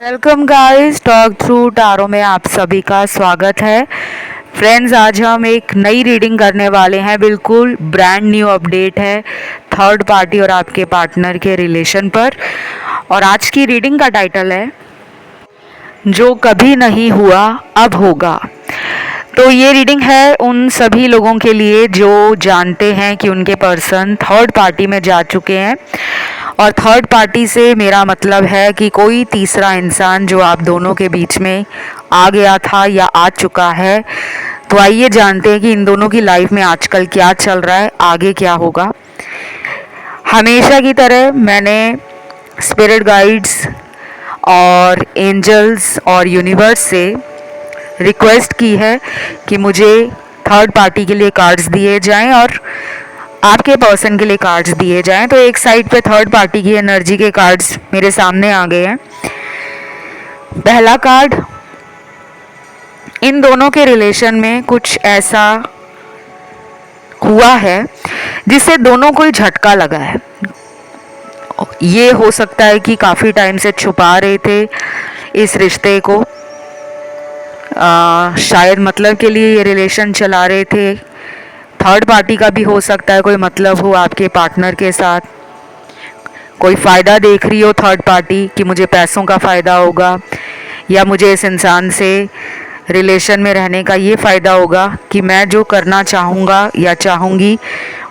Welcome guys, talk through tarot में आप सभी का स्वागत है। फ्रेंड्स, आज हम एक नई रीडिंग करने वाले हैं। बिल्कुल ब्रांड न्यू अपडेट है थर्ड पार्टी और आपके पार्टनर के रिलेशन पर। और आज की रीडिंग का टाइटल है जो कभी नहीं हुआ अब होगा। तो ये रीडिंग है उन सभी लोगों के लिए जो जानते हैं कि उनके पर्सन थर्ड पार्टी में जा चुके हैं। और थर्ड पार्टी से मेरा मतलब है कि कोई तीसरा इंसान जो आप दोनों के बीच में आ गया था या आ चुका है। तो आइए जानते हैं कि इन दोनों की लाइफ में आजकल क्या चल रहा है, आगे क्या होगा। हमेशा की तरह मैंने स्पिरिट गाइड्स और एंजल्स और यूनिवर्स से रिक्वेस्ट की है कि मुझे थर्ड पार्टी के लिए कार्ड्स दिए जाएं और आपके पर्सन के लिए कार्ड्स दिए जाएं। तो एक साइड पे थर्ड पार्टी की एनर्जी के कार्ड्स मेरे सामने आ गए हैं। पहला कार्ड, इन दोनों के रिलेशन में कुछ ऐसा हुआ है जिससे दोनों को ही झटका लगा है। ये हो सकता है कि काफ़ी टाइम से छुपा रहे थे इस रिश्ते को, शायद मतलब के लिए ये रिलेशन चला रहे थे। थर्ड पार्टी का भी हो सकता है कोई मतलब हो आपके पार्टनर के साथ, कोई फ़ायदा देख रही हो थर्ड पार्टी कि मुझे पैसों का फ़ायदा होगा या मुझे इस इंसान से रिलेशन में रहने का ये फ़ायदा होगा कि मैं जो करना चाहूँगा या चाहूँगी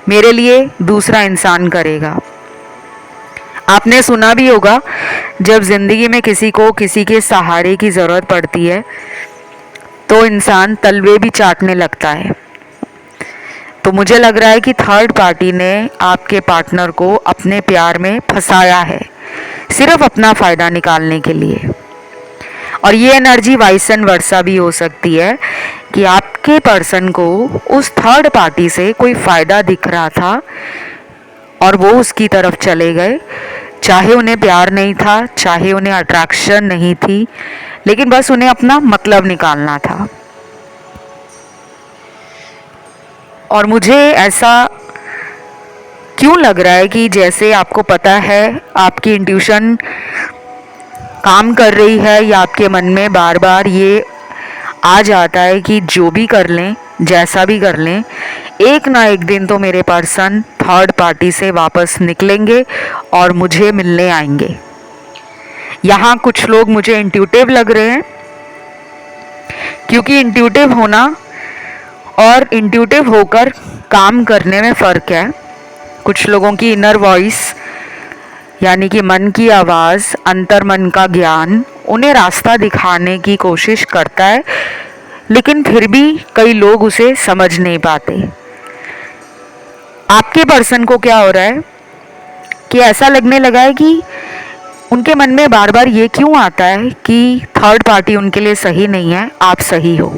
मेरे लिए दूसरा इंसान करेगा। आपने सुना भी होगा जब ज़िंदगी में किसी को किसी के सहारे की ज़रूरत पड़ती है तो इंसान तलवे भी चाटने लगता है। तो मुझे लग रहा है कि थर्ड पार्टी ने आपके पार्टनर को अपने प्यार में फंसाया है सिर्फ अपना फ़ायदा निकालने के लिए। और ये एनर्जी वाइस एंड वर्सा भी हो सकती है कि आपके पर्सन को उस थर्ड पार्टी से कोई फ़ायदा दिख रहा था और वो उसकी तरफ चले गए। चाहे उन्हें प्यार नहीं था, चाहे उन्हें अट्रैक्शन नहीं थी, लेकिन बस उन्हें अपना मतलब निकालना था। और मुझे ऐसा क्यों लग रहा है कि जैसे आपको पता है, आपकी इंट्यूशन काम कर रही है या आपके मन में बार बार ये आ जाता है कि जो भी कर लें, जैसा भी कर लें, एक ना एक दिन तो मेरे पर्सन थर्ड पार्टी से वापस निकलेंगे और मुझे मिलने आएंगे। यहाँ कुछ लोग मुझे इंट्यूटिव लग रहे हैं, क्योंकि इंट्यूटिव होना और इंट्यूटिव होकर काम करने में फ़र्क है। कुछ लोगों की इनर वॉइस यानी कि मन की आवाज़, अंतर मन का ज्ञान उन्हें रास्ता दिखाने की कोशिश करता है, लेकिन फिर भी कई लोग उसे समझ नहीं पाते। आपके पर्सन को क्या हो रहा है कि ऐसा लगने लगा है कि उनके मन में बार बार ये क्यों आता है कि थर्ड पार्टी उनके लिए सही नहीं है, आप सही हो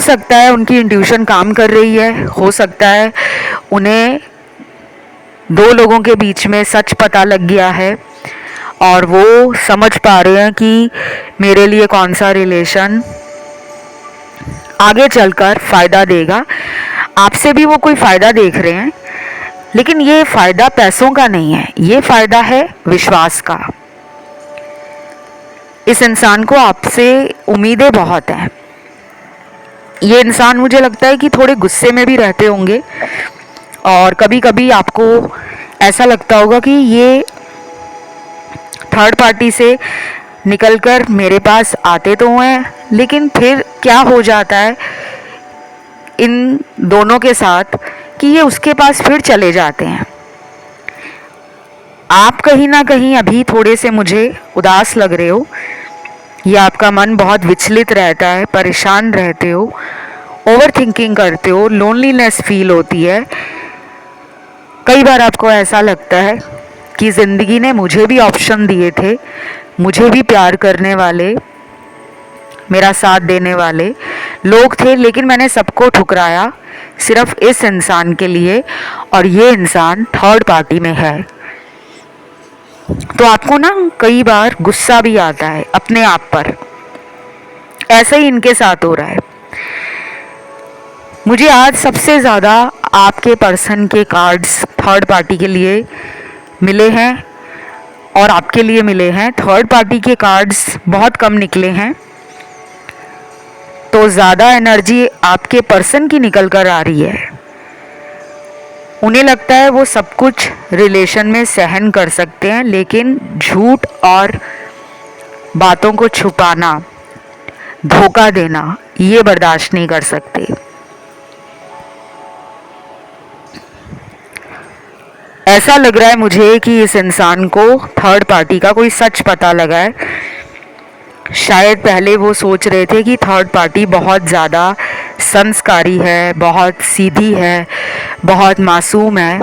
सकता है उनकी इंट्यूशन काम कर रही है, हो सकता है उन्हें दो लोगों के बीच में सच पता लग गया है और वो समझ पा रहे हैं कि मेरे लिए कौन सा रिलेशन आगे चलकर फ़ायदा देगा। आपसे भी वो कोई फ़ायदा देख रहे हैं, लेकिन ये फ़ायदा पैसों का नहीं है, ये फ़ायदा है विश्वास का। इस इंसान को आपसे उम्मीदें बहुत हैं। ये इंसान मुझे लगता है कि थोड़े गुस्से में भी रहते होंगे और कभी कभी आपको ऐसा लगता होगा कि ये थर्ड पार्टी से निकलकर मेरे पास आते तो हैं, लेकिन फिर क्या हो जाता है इन दोनों के साथ कि ये उसके पास फिर चले जाते हैं। आप कहीं ना कहीं अभी थोड़े से मुझे उदास लग रहे हो, या आपका मन बहुत विचलित रहता है, परेशान रहते हो, ओवर थिंकिंग करते हो, लोनलीनेस फील होती है। कई बार आपको ऐसा लगता है कि ज़िंदगी ने मुझे भी ऑप्शन दिए थे, मुझे भी प्यार करने वाले, मेरा साथ देने वाले लोग थे, लेकिन मैंने सबको ठुकराया सिर्फ इस इंसान के लिए, और ये इंसान थर्ड पार्टी में है। तो आपको ना कई बार गुस्सा भी आता है अपने आप पर। ऐसा ही इनके साथ हो रहा है। मुझे आज सबसे ज़्यादा आपके पर्सन के कार्ड्स थर्ड पार्टी के लिए मिले हैं और आपके लिए मिले हैं। थर्ड पार्टी के कार्ड्स बहुत कम निकले हैं, तो ज़्यादा एनर्जी आपके पर्सन की निकल कर आ रही है। उन्हें लगता है वो सब कुछ रिलेशन में सहन कर सकते हैं, लेकिन झूठ और बातों को छुपाना, धोखा देना, ये बर्दाश्त नहीं कर सकते। ऐसा लग रहा है मुझे कि इस इंसान को थर्ड पार्टी का कोई सच पता लगा है। शायद पहले वो सोच रहे थे कि थर्ड पार्टी बहुत ज़्यादा संस्कारी है, बहुत सीधी है, बहुत मासूम है,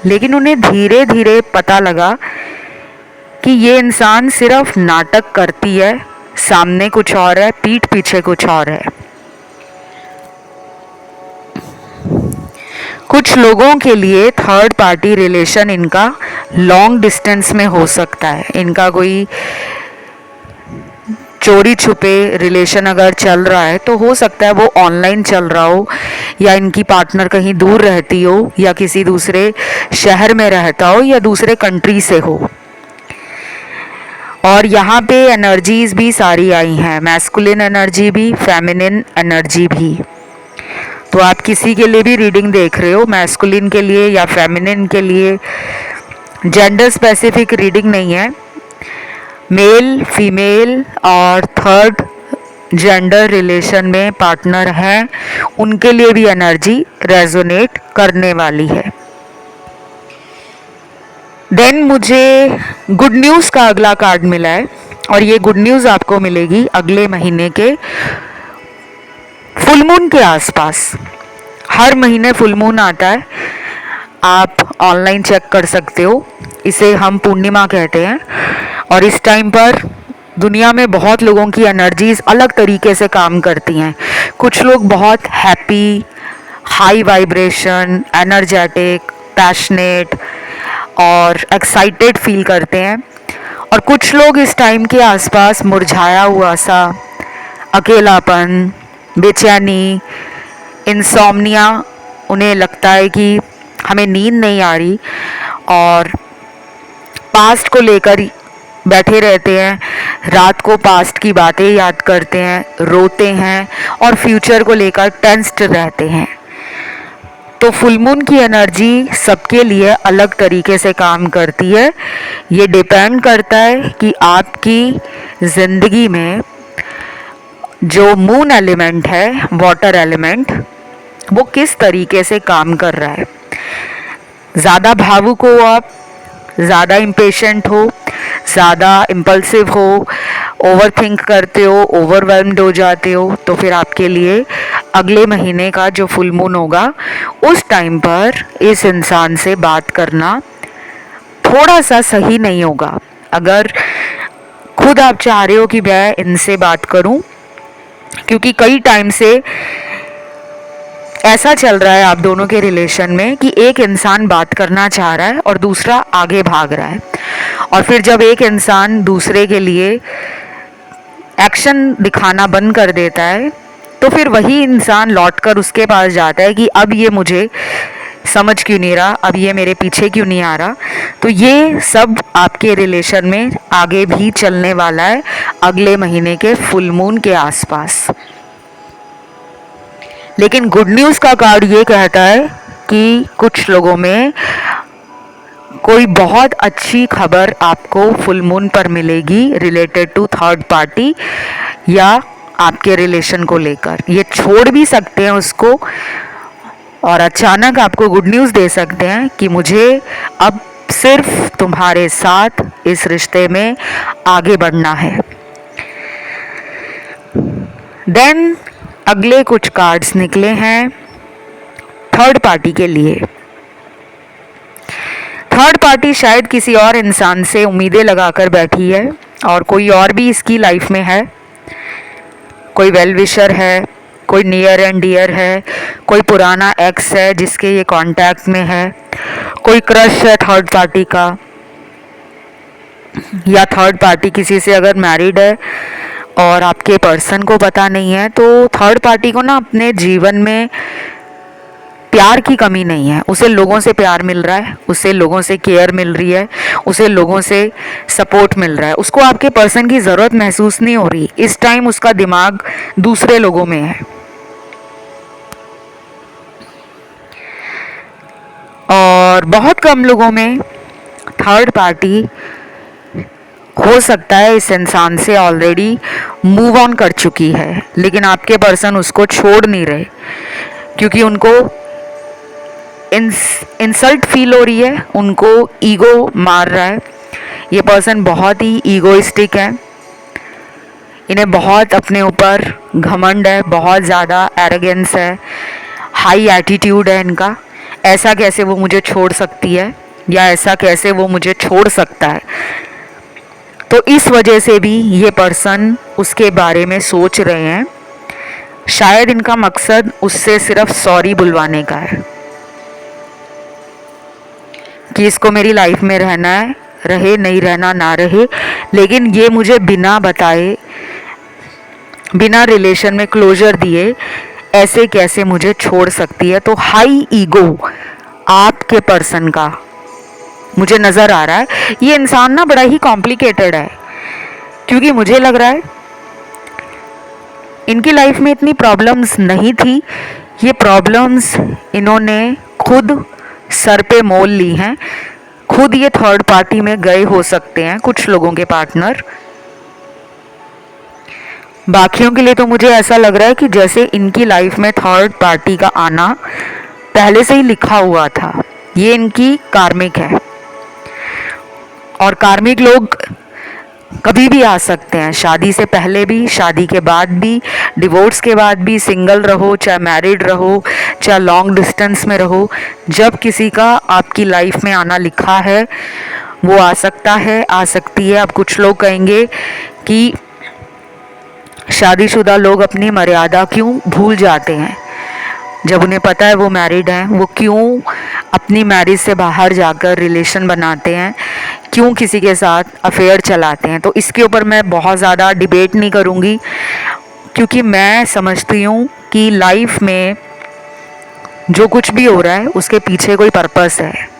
लेकिन उन्हें धीरे धीरे पता लगा कि ये इंसान सिर्फ नाटक करती है, सामने कुछ और है, पीठ पीछे कुछ और है। कुछ लोगों के लिए थर्ड पार्टी रिलेशन इनका लॉन्ग डिस्टेंस में हो सकता है। इनका कोई चोरी छुपे रिलेशन अगर चल रहा है तो हो सकता है वो ऑनलाइन चल रहा हो, या इनकी पार्टनर कहीं दूर रहती हो, या किसी दूसरे शहर में रहता हो, या दूसरे कंट्री से हो। और यहाँ पे एनर्जीज भी सारी आई हैं, मैस्कुलिन एनर्जी भी, फेमिनिन एनर्जी भी। तो आप किसी के लिए भी रीडिंग देख रहे हो, मैस्कुलिन के लिए या फेमिनिन के लिए, जेंडर स्पेसिफिक रीडिंग नहीं है। मेल, फीमेल और थर्ड जेंडर रिलेशन में पार्टनर हैं, उनके लिए भी एनर्जी रेजोनेट करने वाली है। देन मुझे गुड न्यूज़ का अगला कार्ड मिला है, और ये गुड न्यूज़ आपको मिलेगी अगले महीने के फुल मून के आसपास। हर महीने फुल मून आता है, आप ऑनलाइन चेक कर सकते हो। इसे हम पूर्णिमा कहते हैं, और इस टाइम पर दुनिया में बहुत लोगों की एनर्जीज अलग तरीके से काम करती हैं। कुछ लोग बहुत happy, high vibration, energetic, passionate और एक्साइटेड फील करते हैं, और कुछ लोग इस टाइम के आसपास मुरझाया हुआ सा, अकेलापन, बेचैनी, इंसोम्निया, उन्हें लगता है कि हमें नींद नहीं आ रही, और पास्ट को लेकर बैठे रहते हैं। रात को पास्ट की बातें याद करते हैं, रोते हैं, और फ्यूचर को लेकर टेंस्ड रहते हैं। तो फुल मून की एनर्जी सबके लिए अलग तरीके से काम करती है। ये डिपेंड करता है कि आपकी ज़िंदगी में जो मून एलिमेंट है, वाटर एलिमेंट, वो किस तरीके से काम कर रहा है। ज़्यादा भावुक हो आप, ज़्यादा इम्पेशेंट हो, ज़्यादा इम्पल्सिव हो, ओवर थिंक करते हो, ओवरवेल्म्ड हो जाते हो, तो फिर आपके लिए अगले महीने का जो फुल मून होगा उस टाइम पर इस इंसान से बात करना थोड़ा सा सही नहीं होगा। अगर खुद आप चाह रहे हो कि मैं इनसे बात करूं, क्योंकि कई टाइम से ऐसा चल रहा है आप दोनों के रिलेशन में कि एक इंसान बात करना चाह रहा है और दूसरा आगे भाग रहा है, और फिर जब एक इंसान दूसरे के लिए एक्शन दिखाना बंद कर देता है, तो फिर वही इंसान लौटकर उसके पास जाता है कि अब ये मुझे समझ क्यों नहीं रहा, अब ये मेरे पीछे क्यों नहीं आ रहा। तो ये सब आपके रिलेशन में आगे भी चलने वाला है अगले महीने के फुल मून के आसपास। लेकिन गुड न्यूज़ का कार्ड ये कहता है कि कुछ लोगों में कोई बहुत अच्छी खबर आपको फुल मून पर मिलेगी रिलेटेड टू थर्ड पार्टी या आपके रिलेशन को लेकर। ये छोड़ भी सकते हैं उसको, और अचानक आपको गुड न्यूज़ दे सकते हैं कि मुझे अब सिर्फ तुम्हारे साथ इस रिश्ते में आगे बढ़ना है। देन अगले कुछ कार्ड्स निकले हैं थर्ड पार्टी के लिए। थर्ड पार्टी शायद किसी और इंसान से उम्मीदें लगाकर बैठी है, और कोई और भी इसकी लाइफ में है। कोई वेल विशर है, कोई नियर एंड डियर है, कोई पुराना एक्स है जिसके ये कांटेक्ट में है, कोई क्रश है थर्ड पार्टी का, या थर्ड पार्टी किसी से अगर मैरिड है और आपके पर्सन को पता नहीं है, तो थर्ड पार्टी को ना अपने जीवन में प्यार की कमी नहीं है, उसे लोगों से प्यार मिल रहा है, उसे लोगों से केयर मिल रही है, उसे लोगों से सपोर्ट मिल रहा है, उसको आपके पर्सन की ज़रूरत महसूस नहीं हो रही। इस टाइम उसका दिमाग दूसरे लोगों में है। और बहुत कम लोगों में थर्ड पार्टी हो सकता है इस इंसान से ऑलरेडी मूव ऑन कर चुकी है, लेकिन आपके पर्सन उसको छोड़ नहीं रहे क्योंकि उनको इंसल्ट फील हो रही है, उनको ईगो मार रहा है। ये पर्सन बहुत ही ईगोइस्टिक है, इन्हें बहुत अपने ऊपर घमंड है, बहुत ज़्यादा एरोगेंस है, हाई एटीट्यूड है इनका। ऐसा कैसे वो मुझे छोड़ सकती है या ऐसा कैसे वो मुझे छोड़ सकता है। तो इस वजह से भी ये पर्सन उसके बारे में सोच रहे हैं। शायद इनका मकसद उससे सिर्फ सॉरी बुलवाने का है कि इसको मेरी लाइफ में रहना है, रहे नहीं रहना ना रहे, लेकिन ये मुझे बिना बताए, बिना रिलेशन में क्लोजर दिए ऐसे कैसे मुझे छोड़ सकती है। तो हाई ईगो आपके पर्सन का मुझे नज़र आ रहा है। ये इंसान ना बड़ा ही कॉम्प्लिकेटेड है, क्योंकि मुझे लग रहा है इनकी लाइफ में इतनी प्रॉब्लम्स नहीं थी, ये प्रॉब्लम्स इन्होंने खुद सर पे मोल ली हैं। खुद ये थर्ड पार्टी में गए हो सकते हैं कुछ लोगों के पार्टनर। बाकियों के लिए तो मुझे ऐसा लग रहा है कि जैसे इनकी लाइफ में थर्ड पार्टी का आना पहले से ही लिखा हुआ था। ये इनकी कार्मिक है और कार्मिक लोग कभी भी आ सकते हैं, शादी से पहले भी, शादी के बाद भी, डिवोर्स के बाद भी, सिंगल रहो चाहे मैरिड रहो चाहे लॉन्ग डिस्टेंस में रहो, जब किसी का आपकी लाइफ में आना लिखा है वो आ सकता है, आ सकती है। अब कुछ लोग कहेंगे कि शादीशुदा लोग अपनी मर्यादा क्यों भूल जाते हैं, जब उन्हें पता है वो मैरिड हैं, वो क्यों अपनी मैरिज से बाहर जाकर रिलेशन बनाते हैं, क्यों किसी के साथ अफेयर चलाते हैं। तो इसके ऊपर मैं बहुत ज़्यादा डिबेट नहीं करूँगी, क्योंकि मैं समझती हूँ कि लाइफ में जो कुछ भी हो रहा है उसके पीछे कोई पर्पस है।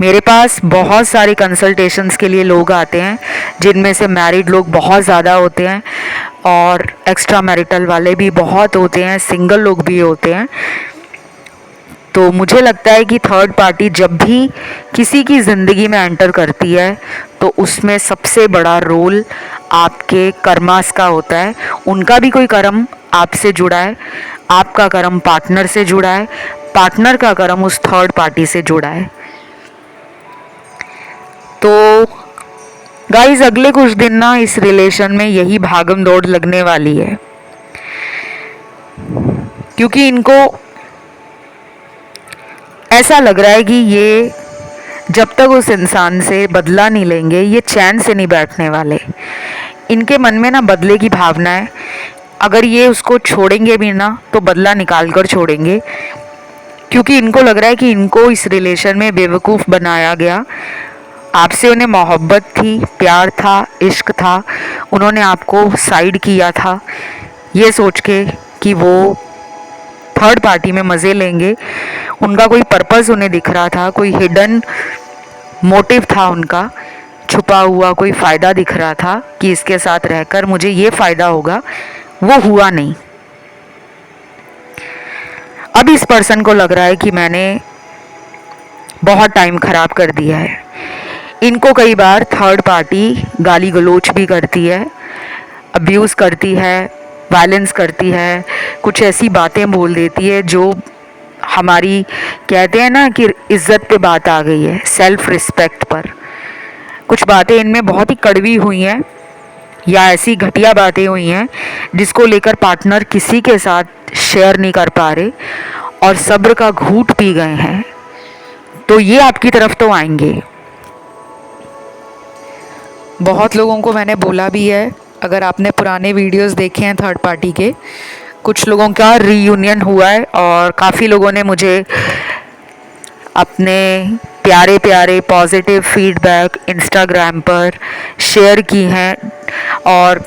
मेरे पास बहुत सारे कंसल्टेशंस के लिए लोग आते हैं, जिनमें से मैरिड लोग बहुत ज़्यादा होते हैं और एक्स्ट्रा मैरिटल वाले भी बहुत होते हैं, सिंगल लोग भी होते हैं। तो मुझे लगता है कि थर्ड पार्टी जब भी किसी की ज़िंदगी में एंटर करती है तो उसमें सबसे बड़ा रोल आपके कर्मास का होता है। उनका भी कोई कर्म आपसे जुड़ा है, आपका कर्म पार्टनर से जुड़ा है, पार्टनर का कर्म उस थर्ड पार्टी से जुड़ा है। तो गाइस अगले कुछ दिन ना इस रिलेशन में यही भागम दौड़ लगने वाली है, क्योंकि इनको ऐसा लग रहा है कि ये जब तक उस इंसान से बदला नहीं लेंगे ये चैन से नहीं बैठने वाले। इनके मन में ना बदले की भावना है। अगर ये उसको छोड़ेंगे भी ना तो बदला निकाल कर छोड़ेंगे, क्योंकि इनको लग रहा है कि इनको इस रिलेशन में बेवकूफ़ बनाया गया। आपसे उन्हें मोहब्बत थी, प्यार था, इश्क था, उन्होंने आपको साइड किया था ये सोच के कि वो थर्ड पार्टी में मज़े लेंगे। उनका कोई पर्पस उन्हें दिख रहा था, कोई हिडन मोटिव था उनका, छुपा हुआ कोई फ़ायदा दिख रहा था कि इसके साथ रहकर मुझे ये फ़ायदा होगा, वो हुआ नहीं। अब इस पर्सन को लग रहा है कि मैंने बहुत टाइम ख़राब कर दिया है। इनको कई बार थर्ड पार्टी गाली गलोच भी करती है, अब्यूज़ करती है, वायलेंस करती है, कुछ ऐसी बातें बोल देती है जो हमारी, कहते हैं ना कि इज़्ज़त पे बात आ गई है, सेल्फ रिस्पेक्ट पर। कुछ बातें इनमें बहुत ही कड़वी हुई हैं या ऐसी घटिया बातें हुई हैं जिसको लेकर पार्टनर किसी के साथ शेयर नहीं कर पा रहे और सब्र का घूंट पी गए हैं। तो ये आपकी तरफ तो आएंगे। बहुत लोगों को मैंने बोला भी है, अगर आपने पुराने वीडियोस देखे हैं थर्ड पार्टी के, कुछ लोगों का रीयूनियन हुआ है और काफ़ी लोगों ने मुझे अपने प्यारे प्यारे पॉजिटिव फीडबैक इंस्टाग्राम पर शेयर की हैं और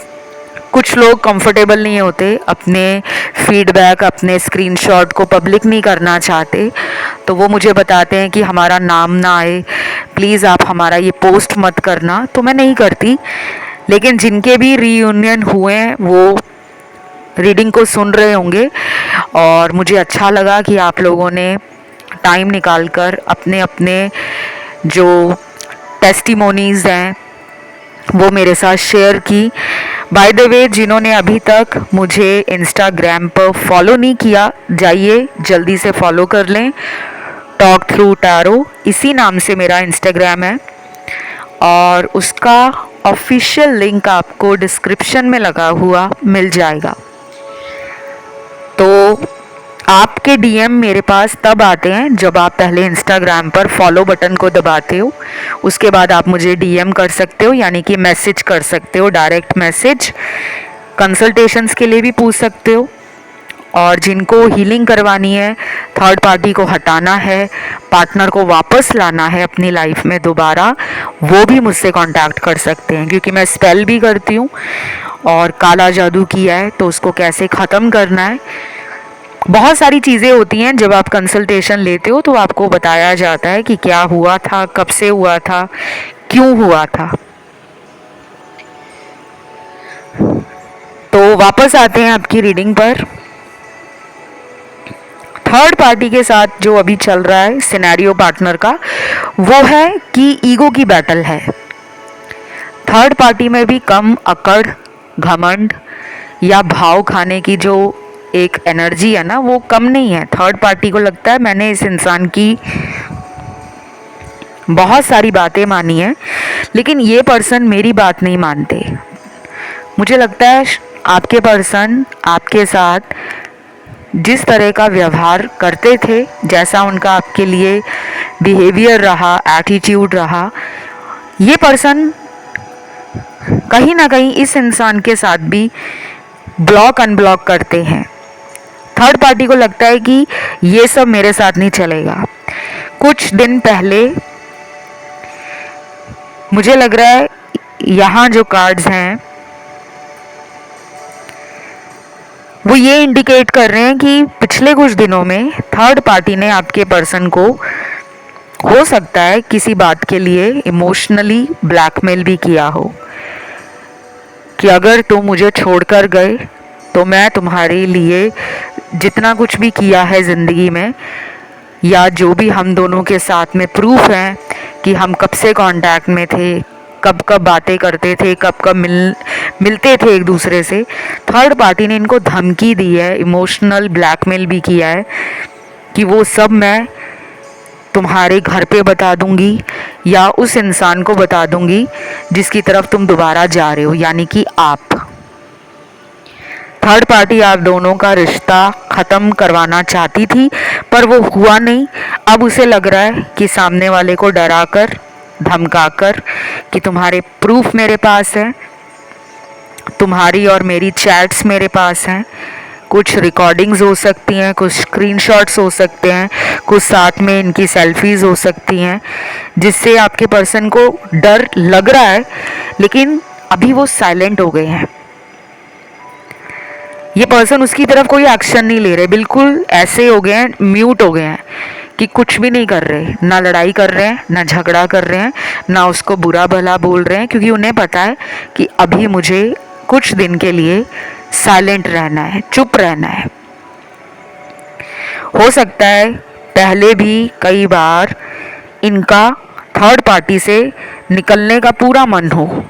कुछ लोग कंफर्टेबल नहीं होते, अपने फीडबैक, अपने स्क्रीनशॉट को पब्लिक नहीं करना चाहते, तो वो मुझे बताते हैं कि हमारा नाम ना आए, प्लीज़ आप हमारा ये पोस्ट मत करना, तो मैं नहीं करती। लेकिन जिनके भी रीयूनियन हुए हैं वो रीडिंग को सुन रहे होंगे, और मुझे अच्छा लगा कि आप लोगों ने टाइम निकाल कर अपने अपने जो टेस्टिमोनीज़ हैं वो मेरे साथ शेयर की। बाय द वे, जिन्होंने अभी तक मुझे इंस्टाग्राम पर फॉलो नहीं किया, जाइए जल्दी से फॉलो कर लें। टॉक थ्रू टैरो इसी नाम से मेरा इंस्टाग्राम है, और उसका ऑफिशियल लिंक आपको डिस्क्रिप्शन में लगा हुआ मिल जाएगा। तो आपके डीएम मेरे पास तब आते हैं जब आप पहले इंस्टाग्राम पर फॉलो बटन को दबाते हो, उसके बाद आप मुझे डीएम कर सकते हो, यानी कि मैसेज कर सकते हो, डायरेक्ट मैसेज। कंसल्टेशंस के लिए भी पूछ सकते हो, और जिनको हीलिंग करवानी है, थर्ड पार्टी को हटाना है, पार्टनर को वापस लाना है अपनी लाइफ में दोबारा, वो भी मुझसे कांटेक्ट कर सकते हैं, क्योंकि मैं स्पेल भी करती हूँ, और काला जादू किया है तो उसको कैसे ख़त्म करना है, बहुत सारी चीज़ें होती हैं। जब आप कंसल्टेशन लेते हो तो आपको बताया जाता है कि क्या हुआ था, कब से हुआ था, क्यों हुआ था। तो वापस आते हैं आपकी रीडिंग पर। थर्ड पार्टी के साथ जो अभी चल रहा है सिनेरियो पार्टनर का, वो है कि ईगो की बैटल है। थर्ड पार्टी में भी कम अकड़, घमंड या भाव खाने की जो एक एनर्जी है ना, वो कम नहीं है। थर्ड पार्टी को लगता है मैंने इस इंसान की बहुत सारी बातें मानी है, लेकिन ये पर्सन मेरी बात नहीं मानते। मुझे लगता है आपके पर्सन आपके साथ जिस तरह का व्यवहार करते थे, जैसा उनका आपके लिए बिहेवियर रहा, एटीट्यूड रहा, ये पर्सन कहीं ना कहीं इस इंसान के साथ भी ब्लॉक अनब्लॉक करते हैं। थर्ड पार्टी को लगता है कि ये सब मेरे साथ नहीं चलेगा। कुछ दिन पहले मुझे लग रहा है यहाँ जो कार्ड्स हैं वो ये इंडिकेट कर रहे हैं कि पिछले कुछ दिनों में थर्ड पार्टी ने आपके पर्सन को, हो सकता है किसी बात के लिए इमोशनली ब्लैकमेल भी किया हो, कि अगर तुम मुझे छोड़कर गए तो मैं तुम्हारे लिए जितना कुछ भी किया है ज़िंदगी में, या जो भी हम दोनों के साथ में प्रूफ हैं कि हम कब से कांटेक्ट में थे, कब कब बातें करते थे, कब कब मिलते थे एक दूसरे से, थर्ड पार्टी ने इनको धमकी दी है, इमोशनल ब्लैकमेल भी किया है कि वो सब मैं तुम्हारे घर पे बता दूंगी, या उस इंसान को बता दूंगी जिसकी तरफ तुम दोबारा जा रहे हो, यानी कि आप। थर्ड पार्टी आप दोनों का रिश्ता ख़त्म करवाना चाहती थी, पर वो हुआ नहीं। अब उसे लग रहा है कि सामने वाले को डराकर, धमकाकर, कि तुम्हारे प्रूफ मेरे पास है, तुम्हारी और मेरी चैट्स मेरे पास हैं, कुछ रिकॉर्डिंग्स हो सकती हैं, कुछ स्क्रीनशॉट्स हो सकते हैं, कुछ साथ में इनकी सेल्फीज़ हो सकती हैं, जिससे आपके पर्सन को डर लग रहा है, लेकिन अभी वो साइलेंट हो गए हैं। ये पर्सन उसकी तरफ कोई एक्शन नहीं ले रहे, बिल्कुल ऐसे हो गए हैं, म्यूट हो गए हैं कि कुछ भी नहीं कर रहे, ना लड़ाई कर रहे हैं, ना झगड़ा कर रहे हैं, ना उसको बुरा भला बोल रहे हैं, क्योंकि उन्हें पता है कि अभी मुझे कुछ दिन के लिए साइलेंट रहना है, चुप रहना है। हो सकता है पहले भी कई बार इनका थर्ड पार्टी से निकलने का पूरा मन हो,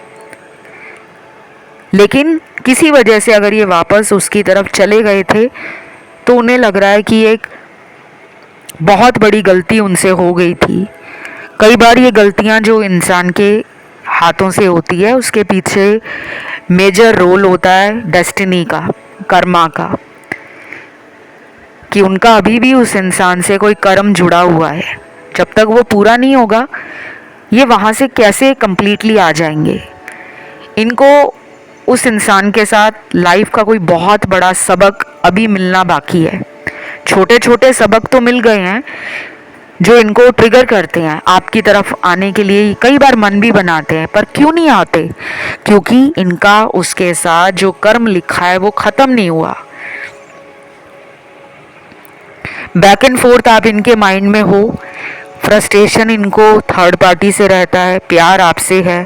लेकिन किसी वजह से अगर ये वापस उसकी तरफ चले गए थे तो उन्हें लग रहा है कि एक बहुत बड़ी गलती उनसे हो गई थी। कई बार ये गलतियां जो इंसान के हाथों से होती है, उसके पीछे मेजर रोल होता है डेस्टिनी का, कर्मा का, कि उनका अभी भी उस इंसान से कोई कर्म जुड़ा हुआ है। जब तक वो पूरा नहीं होगा, ये वहाँ से कैसे कंप्लीटली आ जाएंगे। इनको उस इंसान के साथ लाइफ का कोई बहुत बड़ा सबक अभी मिलना बाकी है। छोटे छोटे सबक तो मिल गए हैं, जो इनको ट्रिगर करते हैं आपकी तरफ आने के लिए। कई बार मन भी बनाते हैं, पर क्यों नहीं आते? क्योंकि इनका उसके साथ जो कर्म लिखा है वो खत्म नहीं हुआ। बैक एंड फोर्थ आप इनके माइंड में हो, फ्रस्ट्रेशन इनको थर्ड पार्टी से रहता है, प्यार आपसे है,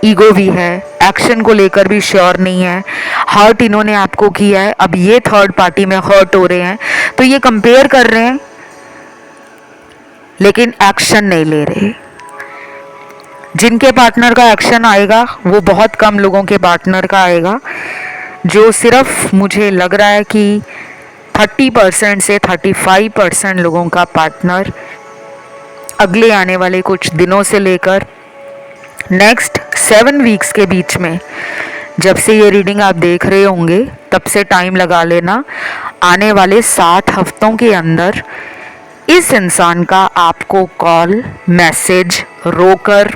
ईगो भी है, एक्शन को लेकर भी श्योर नहीं है, हर्ट इन्होंने आपको किया है, अब ये थर्ड पार्टी में हर्ट हो रहे हैं, तो ये कंपेयर कर रहे हैं लेकिन एक्शन नहीं ले रहे। जिनके पार्टनर का एक्शन आएगा वो बहुत कम लोगों के पार्टनर का आएगा। जो सिर्फ मुझे लग रहा है कि 30% से 35% लोगों का पार्टनर अगले आने वाले कुछ दिनों से लेकर नेक्स्ट 7 वीक्स के बीच में, जब से ये रीडिंग आप देख रहे होंगे तब से टाइम लगा लेना, आने वाले 7 हफ्तों के अंदर इस इंसान का आपको कॉल, मैसेज, रोकर,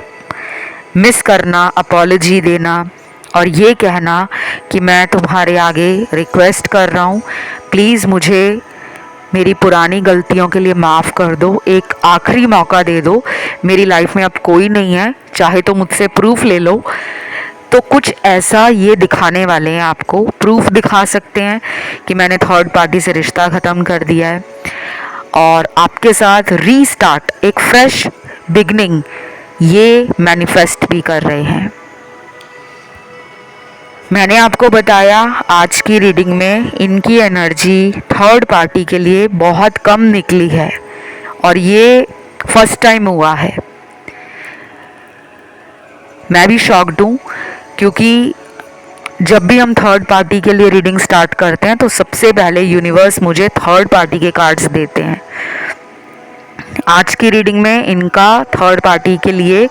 मिस करना, अपॉलजी देना और ये कहना कि मैं तुम्हारे आगे रिक्वेस्ट कर रहा हूँ, प्लीज़ मुझे मेरी पुरानी गलतियों के लिए माफ़ कर दो, एक आखिरी मौका दे दो, मेरी लाइफ में अब कोई नहीं है, चाहे तो मुझसे प्रूफ ले लो। तो कुछ ऐसा ये दिखाने वाले हैं, आपको प्रूफ दिखा सकते हैं कि मैंने थर्ड पार्टी से रिश्ता ख़त्म कर दिया है और आपके साथ रीस्टार्ट, एक फ्रेश बिगनिंग ये मैनिफेस्ट भी कर रहे हैं। मैंने आपको बताया आज की रीडिंग में इनकी एनर्जी थर्ड पार्टी के लिए बहुत कम निकली है और ये फर्स्ट टाइम हुआ है। मैं भी शॉक्ड हूँ क्योंकि जब भी हम थर्ड पार्टी के लिए रीडिंग स्टार्ट करते हैं तो सबसे पहले यूनिवर्स मुझे थर्ड पार्टी के कार्ड्स देते हैं। आज की रीडिंग में इनका थर्ड पार्टी के लिए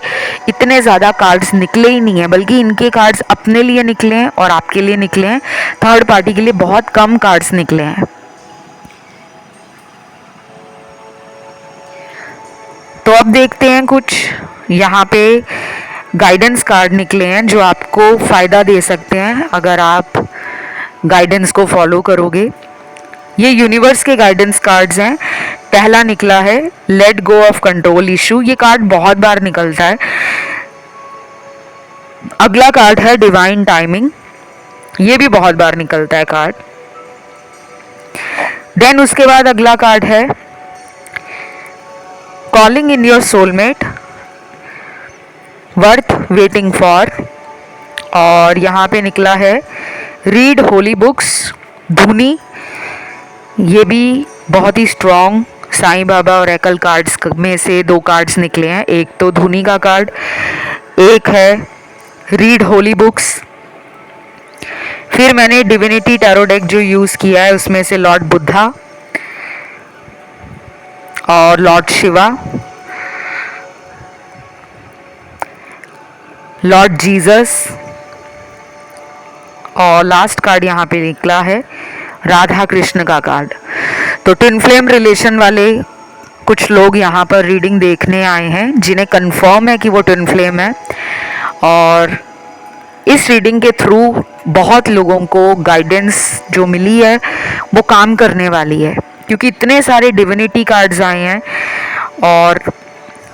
इतने ज़्यादा कार्ड्स निकले ही नहीं हैं, बल्कि इनके कार्ड्स अपने लिए निकले हैं और आपके लिए निकले हैं। थर्ड पार्टी के लिए बहुत कम कार्ड्स निकले हैं। तो अब देखते हैं, कुछ यहाँ पे गाइडेंस कार्ड निकले हैं जो आपको फ़ायदा दे सकते हैं अगर आप गाइडेंस को फॉलो करोगे। ये यूनिवर्स के गाइडेंस कार्ड्स हैं। पहला निकला है let go of control issue, ये कार्ड बहुत बार निकलता है। अगला कार्ड है डिवाइन टाइमिंग, ये भी बहुत बार निकलता है कार्ड। देन उसके बाद अगला कार्ड है calling in your soulmate, worth waiting for, और यहाँ पे निकला है रीड होली बुक्स, धुनी, ये भी बहुत ही स्ट्रॉन्ग साईं बाबा और एकल कार्ड्स में से 2 कार्ड्स निकले हैं। एक तो धुनी का कार्ड, एक है रीड होली बुक्स। फिर मैंने डिविनिटी टैरो डेक जो यूज़ किया है उसमें से लॉर्ड बुद्धा और लॉर्ड शिवा, लॉर्ड जीसस, और लास्ट कार्ड यहाँ पे निकला है राधा कृष्ण का कार्ड। तो ट्विन फ्लेम रिलेशन वाले कुछ लोग यहाँ पर रीडिंग देखने आए हैं जिन्हें कंफर्म है कि वो ट्विन फ्लेम है, और इस रीडिंग के थ्रू बहुत लोगों को गाइडेंस जो मिली है वो काम करने वाली है, क्योंकि इतने सारे डिविनिटी कार्ड्स आए हैं और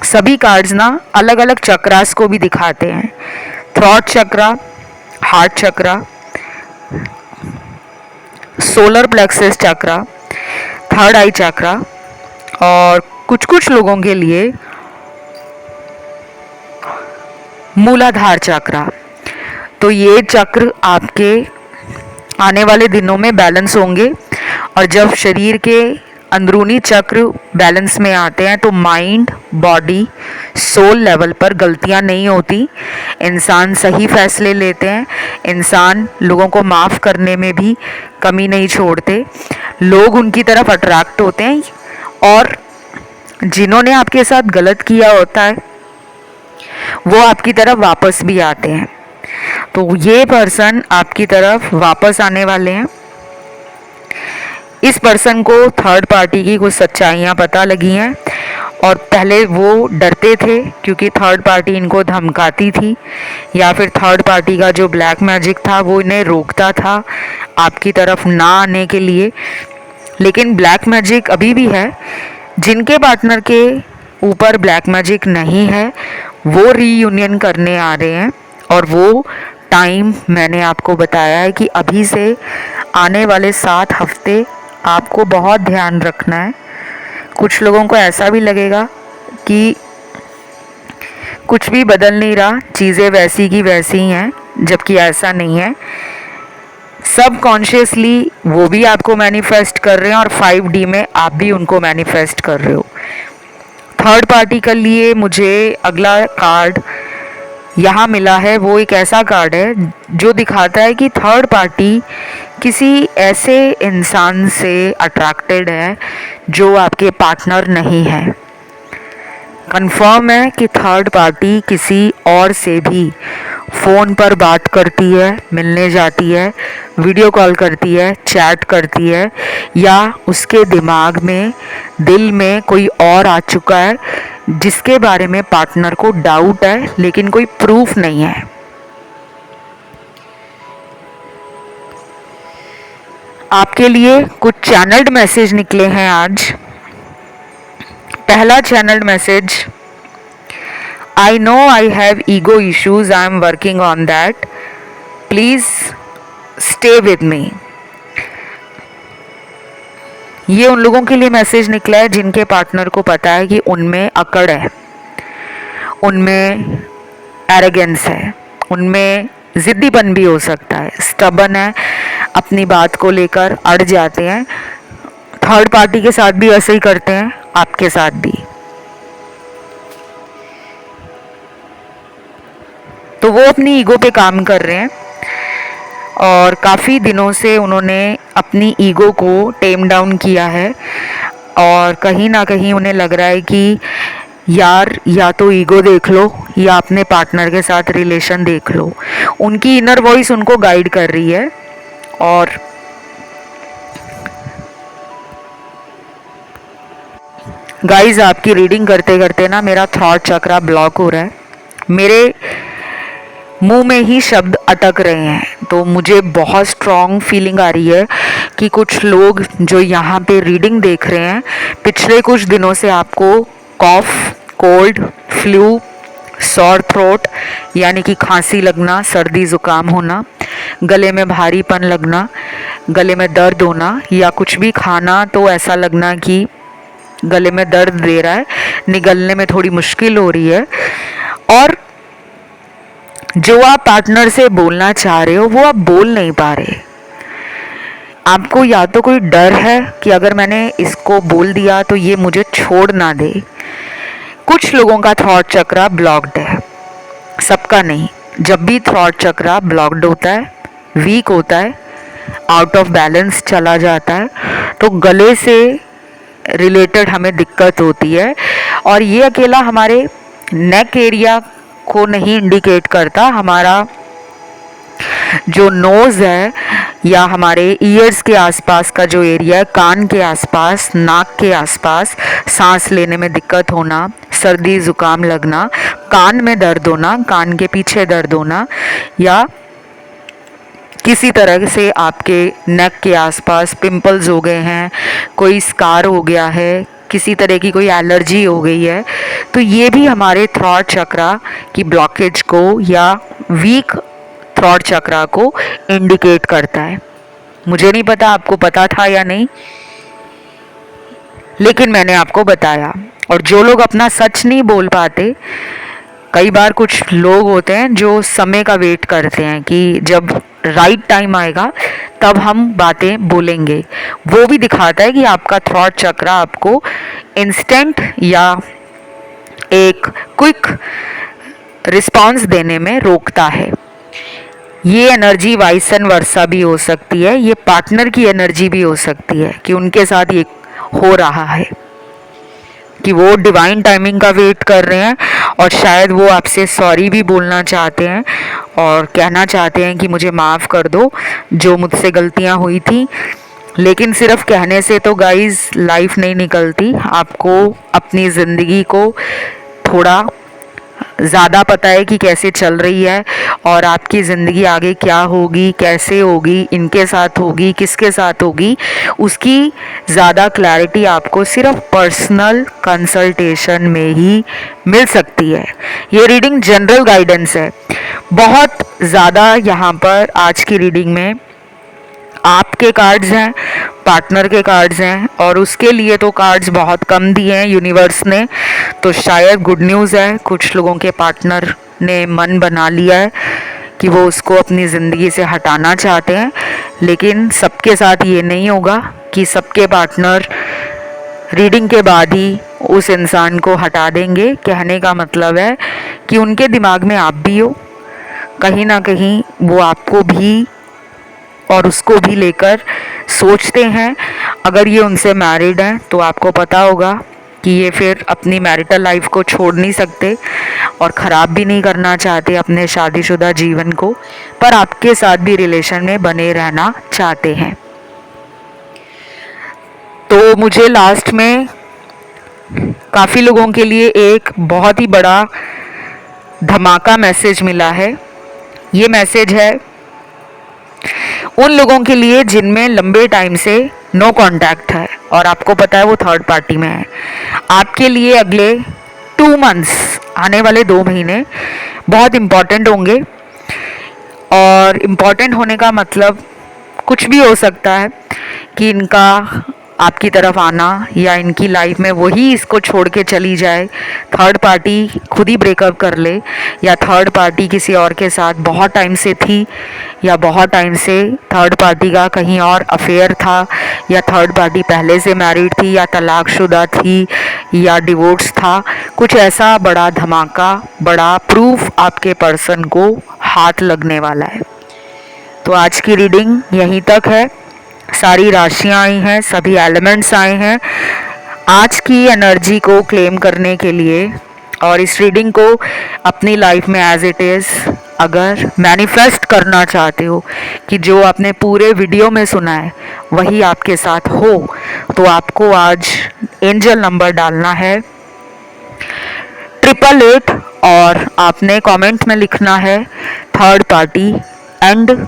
सभी कार्ड्स ना अलग अलग चक्रास को भी दिखाते हैं। थ्रॉट चक्रा, हार्ट चक्रा, सोलर प्लेक्सस चक्रा, थर्ड आई चक्रा, और कुछ कुछ लोगों के लिए मूलाधार चक्रा। तो ये चक्र आपके आने वाले दिनों में बैलेंस होंगे, और जब शरीर के अंदरूनी चक्र बैलेंस में आते हैं तो माइंड, बॉडी, सोल लेवल पर गलतियां नहीं होती, इंसान सही फैसले लेते हैं, इंसान लोगों को माफ़ करने में भी कमी नहीं छोड़ते, लोग उनकी तरफ अट्रैक्ट होते हैं, और जिन्होंने आपके साथ गलत किया होता है वो आपकी तरफ वापस भी आते हैं। तो ये पर्सन आपकी तरफ वापस आने वाले हैं। इस पर्सन को थर्ड पार्टी की कुछ सच्चाइयाँ पता लगी हैं, और पहले वो डरते थे क्योंकि थर्ड पार्टी इनको धमकाती थी, या फिर थर्ड पार्टी का जो ब्लैक मैजिक था वो इन्हें रोकता था आपकी तरफ ना आने के लिए। लेकिन ब्लैक मैजिक अभी भी है। जिनके पार्टनर के ऊपर ब्लैक मैजिक नहीं है, वो रीयूनियन करने आ रहे हैं। और वो टाइम मैंने आपको बताया है कि अभी से आने वाले 7 हफ्ते आपको बहुत ध्यान रखना है। कुछ लोगों को ऐसा भी लगेगा कि कुछ भी बदल नहीं रहा, चीज़ें वैसी की वैसी ही हैं, जबकि ऐसा नहीं है। सब कॉन्शियसली वो भी आपको मैनिफेस्ट कर रहे हैं और 5D में आप भी उनको मैनिफेस्ट कर रहे हो। थर्ड पार्टी के लिए मुझे अगला कार्ड यहाँ मिला है, वो एक ऐसा कार्ड है जो दिखाता है कि थर्ड पार्टी किसी ऐसे इंसान से अट्रैक्टेड है जो आपके पार्टनर नहीं है। कंफर्म है कि थर्ड पार्टी किसी और से भी फ़ोन पर बात करती है, मिलने जाती है, वीडियो कॉल करती है, चैट करती है, या उसके दिमाग में, दिल में कोई और आ चुका है जिसके बारे में पार्टनर को डाउट है लेकिन कोई प्रूफ नहीं है। आपके लिए कुछ चैनल्ड मैसेज निकले हैं आज। पहला channelled message, I know I have ego issues, I am working on that, please stay with me। ये उन लोगों के लिए मैसेज निकला है जिनके पार्टनर को पता है कि उनमें अकड़ है, उनमें एरोगेंस है, उनमें ज़िद्दीपन भी हो सकता है, स्टबन है, अपनी बात को लेकर अड़ जाते हैं। थर्ड पार्टी के साथ भी ऐसे ही करते हैं, आपके साथ भी। तो वो अपनी ईगो पे काम कर रहे हैं और काफ़ी दिनों से उन्होंने अपनी ईगो को टेम डाउन किया है और कहीं ना कहीं उन्हें लग रहा है कि यार या तो ईगो देख लो या अपने पार्टनर के साथ रिलेशन देख लो। उनकी इनर वॉइस उनको गाइड कर रही है। और गाइस, आपकी रीडिंग करते करते ना मेरा थॉट चक्रा ब्लॉक हो रहा है, मेरे मुंह में ही शब्द अटक रहे हैं। तो मुझे बहुत स्ट्रॉन्ग फीलिंग आ रही है कि कुछ लोग जो यहाँ पे रीडिंग देख रहे हैं, पिछले कुछ दिनों से आपको कॉफ, कोल्ड, फ्लू, सॉर थ्रोट यानी कि खांसी लगना, सर्दी ज़ुकाम होना, गले में भारीपन लगना, गले में दर्द होना, या कुछ भी खाना तो ऐसा लगना कि गले में दर्द दे रहा है, निगलने में थोड़ी मुश्किल हो रही है। और जो आप पार्टनर से बोलना चाह रहे हो वो आप बोल नहीं पा रहे। आपको या तो कोई डर है कि अगर मैंने इसको बोल दिया तो ये मुझे छोड़ ना दे। कुछ लोगों का थॉट चक्रा ब्लॉक्ड है, सबका नहीं। जब भी थॉट चक्रा ब्लॉक्ड होता है, वीक होता है, आउट ऑफ बैलेंस चला जाता है, तो गले से रिलेटेड हमें दिक्कत होती है। और ये अकेला हमारे नेक एरिया को नहीं इंडिकेट करता, हमारा जो नोज़ है या हमारे ईयर्स के आसपास का जो एरिया है, कान के आसपास, नाक के आसपास, सांस लेने में दिक्कत होना, सर्दी ज़ुकाम लगना, कान में दर्द होना, कान के पीछे दर्द होना, या किसी तरह से आपके नेक के आसपास पिंपल्स हो गए हैं, कोई स्कार हो गया है, किसी तरह की कोई एलर्जी हो गई है, तो ये भी हमारे थ्रॉट चक्रा की ब्लॉकेज को या वीक थ्रॉट चक्रा को इंडिकेट करता है। मुझे नहीं पता आपको पता था या नहीं, लेकिन मैंने आपको बताया। और जो लोग अपना सच नहीं बोल पाते, कई बार कुछ लोग होते हैं जो समय का वेट करते हैं कि जब राइट टाइम आएगा तब हम बातें बोलेंगे। वो भी दिखाता है कि आपका थॉट चक्रा आपको इंस्टेंट या एक क्विक रिस्पांस देने में रोकता है। ये एनर्जी वाइस एंड वर्सा भी हो सकती है, ये पार्टनर की एनर्जी भी हो सकती है कि उनके साथ ये हो रहा है कि वो डिवाइन टाइमिंग का वेट कर रहे हैं और शायद वो आपसे सॉरी भी बोलना चाहते हैं और कहना चाहते हैं कि मुझे माफ़ कर दो जो मुझसे गलतियां हुई थी। लेकिन सिर्फ कहने से तो गाइस लाइफ नहीं निकलती, आपको अपनी ज़िंदगी को थोड़ा ज़्यादा पता है कि कैसे चल रही है और आपकी ज़िंदगी आगे क्या होगी, कैसे होगी, इनके साथ होगी, किसके साथ होगी, उसकी ज़्यादा क्लैरिटी आपको सिर्फ पर्सनल कंसल्टेशन में ही मिल सकती है। ये रीडिंग जनरल गाइडेंस है। बहुत ज़्यादा यहाँ पर आज की रीडिंग में आपके कार्ड्स हैं, पार्टनर के कार्ड्स हैं, और उसके लिए तो कार्ड्स बहुत कम दिए हैं यूनिवर्स ने, तो शायद गुड न्यूज़ है। कुछ लोगों के पार्टनर ने मन बना लिया है कि वो उसको अपनी ज़िंदगी से हटाना चाहते हैं, लेकिन सबके साथ ये नहीं होगा कि सबके पार्टनर रीडिंग के बाद ही उस इंसान को हटा देंगे। कहने का मतलब है कि उनके दिमाग में आप भी हो, कहीं ना कहीं वो आपको भी और उसको भी लेकर सोचते हैं। अगर ये उनसे मैरिड हैं तो आपको पता होगा कि ये फिर अपनी मैरिटल लाइफ को छोड़ नहीं सकते और ख़राब भी नहीं करना चाहते अपने शादीशुदा जीवन को, पर आपके साथ भी रिलेशन में बने रहना चाहते हैं। तो मुझे लास्ट में काफ़ी लोगों के लिए एक बहुत ही बड़ा धमाका मैसेज मिला है। ये मैसेज है उन लोगों के लिए जिनमें लंबे टाइम से नो कांटेक्ट है और आपको पता है वो थर्ड पार्टी में है। आपके लिए अगले 2 मंथ्स, आने वाले 2 महीने बहुत इम्पॉर्टेंट होंगे, और इम्पॉर्टेंट होने का मतलब कुछ भी हो सकता है कि इनका आपकी तरफ आना या इनकी लाइफ में वही इसको छोड़ के चली जाए, थर्ड पार्टी खुद ही ब्रेकअप कर ले, या थर्ड पार्टी किसी और के साथ बहुत टाइम से थी, या बहुत टाइम से थर्ड पार्टी का कहीं और अफेयर था, या थर्ड पार्टी पहले से मैरिड थी, या तलाकशुदा थी, या डिवोर्स था। कुछ ऐसा बड़ा धमाका, बड़ा प्रूफ आपके पर्सन को हाथ लगने वाला है। तो आज की रीडिंग यहीं तक है। सारी राशियां आई हैं, सभी एलिमेंट्स आए हैं आज की एनर्जी को क्लेम करने के लिए, और इस रीडिंग को अपनी लाइफ में एज इट इज़ अगर मैनिफेस्ट करना चाहते हो कि जो आपने पूरे वीडियो में सुना है वही आपके साथ हो, तो आपको आज एंजल नंबर डालना है 888, और आपने कमेंट में लिखना है थर्ड पार्टी एंड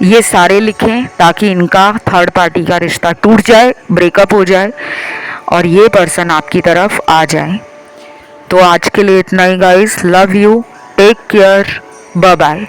ये सारे लिखें ताकि इनका थर्ड पार्टी का रिश्ता टूट जाए, ब्रेकअप हो जाए और ये पर्सन आपकी तरफ आ जाए। तो आज के लिए इतना ही guys, love you, take care, bye bye.